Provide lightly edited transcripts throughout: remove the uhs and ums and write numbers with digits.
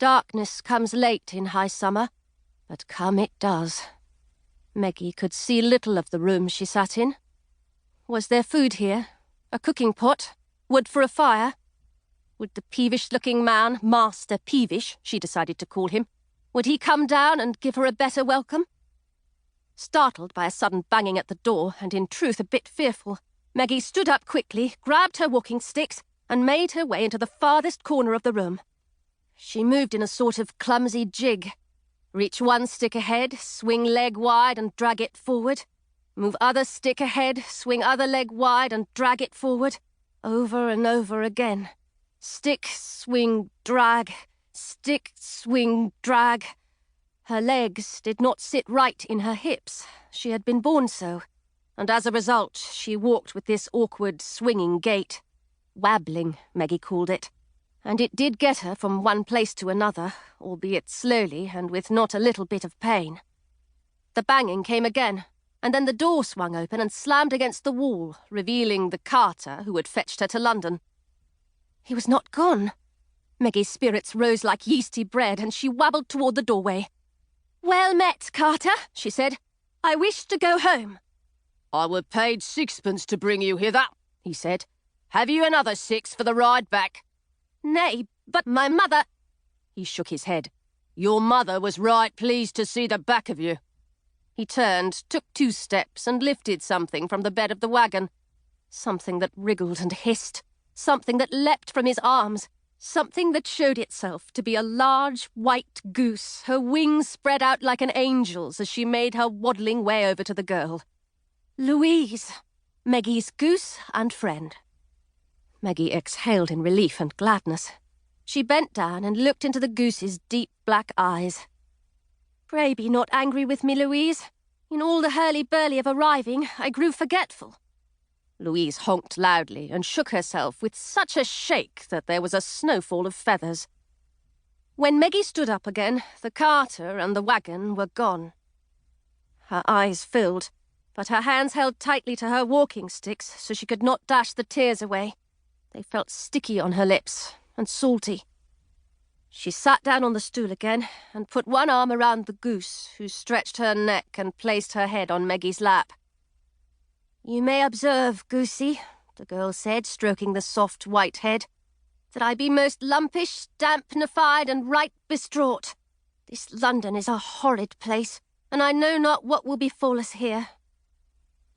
Darkness comes late in high summer, but come it does. Meggy could see little of the room she sat in. Was there food here? A cooking pot? Wood for a fire? Would the peevish-looking man, Master Peevish, she decided to call him, would he come down and give her a better welcome? Startled by a sudden banging at the door, and in truth a bit fearful, Meggy stood up quickly, grabbed her walking sticks, and made her way into the farthest corner of the room. She moved in a sort of clumsy jig. Reach one stick ahead, swing leg wide and drag it forward. Move other stick ahead, swing other leg wide and drag it forward. Over and over again. Stick, swing, drag. Stick, swing, drag. Her legs did not sit right in her hips. She had been born so. And as a result, she walked with this awkward, swinging gait. Wabbling, Meggy called it. And it did get her from one place to another, albeit slowly and with not a little bit of pain. The banging came again, and then the door swung open and slammed against the wall, revealing the carter who had fetched her to London. He was not gone. Meggy's spirits rose like yeasty bread, and she wabbled toward the doorway. "Well met, Carter," she said. "I wish to go home." "I were paid 6pence to bring you hither," he said. "Have you another 6 for the ride back?" "Nay, but my mother—" He shook his head. "Your mother was right pleased to see the back of you." He turned, took 2 steps, and lifted something from the bed of the wagon. Something that wriggled and hissed. Something that leapt from his arms. Something that showed itself to be a large white goose, her wings spread out like an angel's as she made her waddling way over to the girl. Louise, Meggy's goose and friend. Meggy exhaled in relief and gladness. She bent down and looked into the goose's deep black eyes. "Pray be not angry with me, Louise. In all the hurly-burly of arriving, I grew forgetful." Louise honked loudly and shook herself with such a shake that there was a snowfall of feathers. When Meggy stood up again, the carter and the wagon were gone. Her eyes filled, but her hands held tightly to her walking sticks so she could not dash the tears away. They felt sticky on her lips and salty. She sat down on the stool again and put one arm around the goose, who stretched her neck and placed her head on Meggy's lap. "You may observe, Goosey," the girl said, stroking the soft white head, "that I be most lumpish, dampnified, and right distraught. This London is a horrid place, and I know not what will befall us here."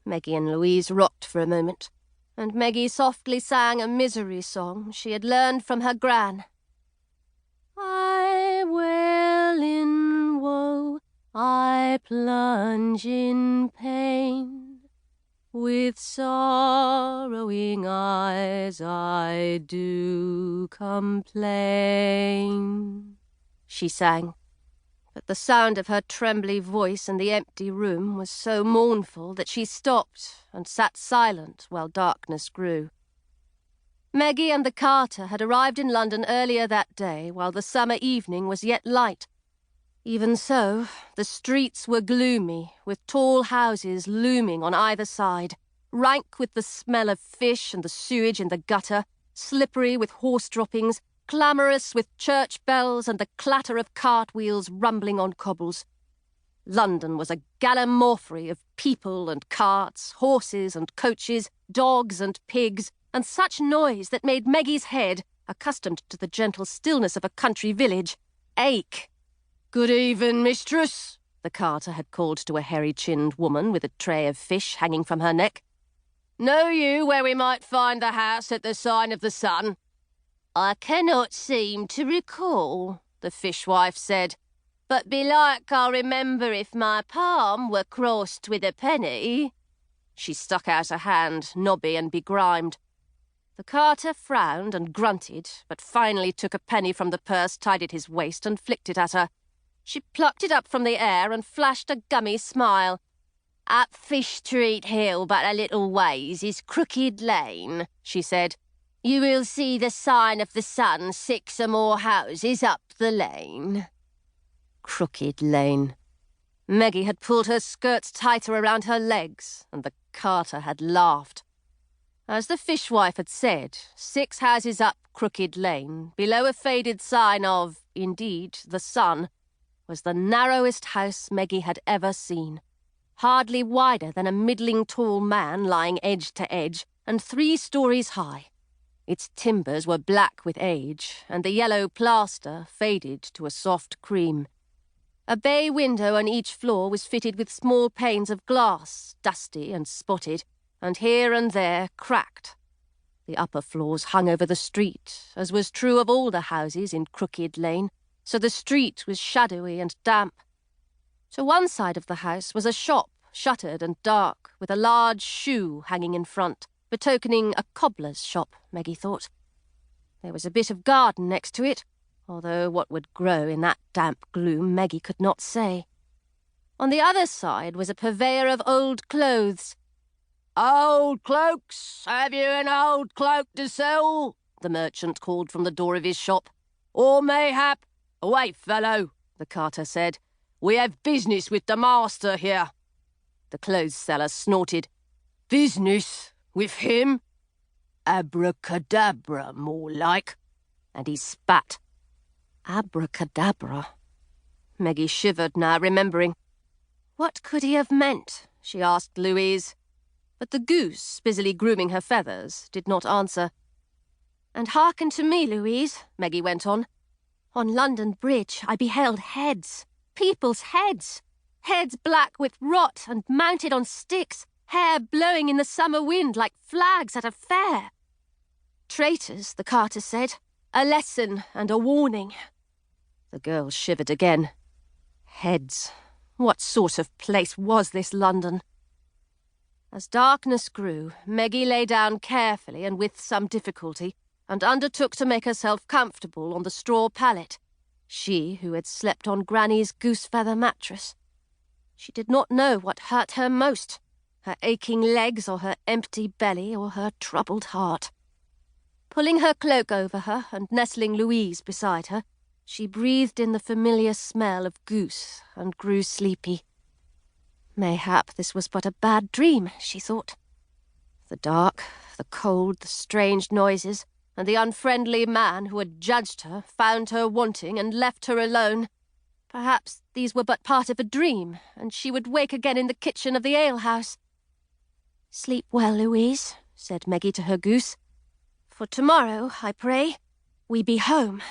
Meggy and Louise rocked for a moment, and Meggy softly sang a misery song she had learned from her gran. "I wail in woe, I plunge in pain. With sorrowing eyes I do complain," she sang. But the sound of her trembly voice in the empty room was so mournful that she stopped and sat silent while darkness grew. Meggy and the carter had arrived in London earlier that day, while the summer evening was yet light. Even so, the streets were gloomy, with tall houses looming on either side, rank with the smell of fish and the sewage in the gutter, slippery with horse droppings, clamorous with church bells and the clatter of cartwheels rumbling on cobbles. London was a gallimaufry of people and carts, horses and coaches, dogs and pigs, and such noise that made Meggy's head, accustomed to the gentle stillness of a country village, ache. "Good even, mistress," the carter had called to a hairy-chinned woman with a tray of fish hanging from her neck. "Know you where we might find the house at the sign of the sun?" "I cannot seem to recall," the fishwife said, "but belike I'll remember if my palm were crossed with a penny." She stuck out a hand, knobby and begrimed. The carter frowned and grunted, but finally took a penny from the purse tied at his waist and flicked it at her. She plucked it up from the air and flashed a gummy smile. "Up Fish Street Hill but a little ways is Crooked Lane," she said. "You will see the sign of the sun 6 or more houses up the lane." Crooked Lane. Meggy had pulled her skirts tighter around her legs, and the carter had laughed. As the fishwife had said, 6 houses up Crooked Lane, below a faded sign of, indeed, the sun, was the narrowest house Meggy had ever seen. Hardly wider than a middling tall man lying edge to edge, and 3 stories high. Its timbers were black with age, and the yellow plaster faded to a soft cream. A bay window on each floor was fitted with small panes of glass, dusty and spotted, and here and there cracked. The upper floors hung over the street, as was true of all the houses in Crooked Lane, so the street was shadowy and damp. To one side of the house was a shop, shuttered and dark, with a large shoe hanging in front, betokening a cobbler's shop, Meggy thought. There was a bit of garden next to it, although what would grow in that damp gloom Meggy could not say. On the other side was a purveyor of old clothes. "Old cloaks? Have you an old cloak to sell?" the merchant called from the door of his shop. "Or mayhap—" "Wait, fellow," the carter said. "We have business with the master here." The clothes seller snorted. "Business? With him? Abracadabra, more like." And he spat. Abracadabra. Meggy shivered now, remembering. What could he have meant? She asked Louise. But the goose, busily grooming her feathers, did not answer. "And hearken to me, Louise," Meggy went on. "On London Bridge I beheld heads, people's heads, heads black with rot and mounted on sticks, hair blowing in the summer wind like flags at a fair. Traitors, the carter said, a lesson and a warning." The girl shivered again. Heads. What sort of place was this London? As darkness grew, Meggy lay down carefully and with some difficulty, and undertook to make herself comfortable on the straw pallet, she who had slept on Granny's goose-feather mattress. She did not know what hurt her most, her aching legs or her empty belly or her troubled heart. Pulling her cloak over her and nestling Louise beside her, she breathed in the familiar smell of goose and grew sleepy. Mayhap this was but a bad dream, she thought. The dark, the cold, the strange noises, and the unfriendly man who had judged her, found her wanting, and left her alone. Perhaps these were but part of a dream, and she would wake again in the kitchen of the alehouse. "Sleep well, Louise," said Meggy to her goose. "For tomorrow, I pray, we be home."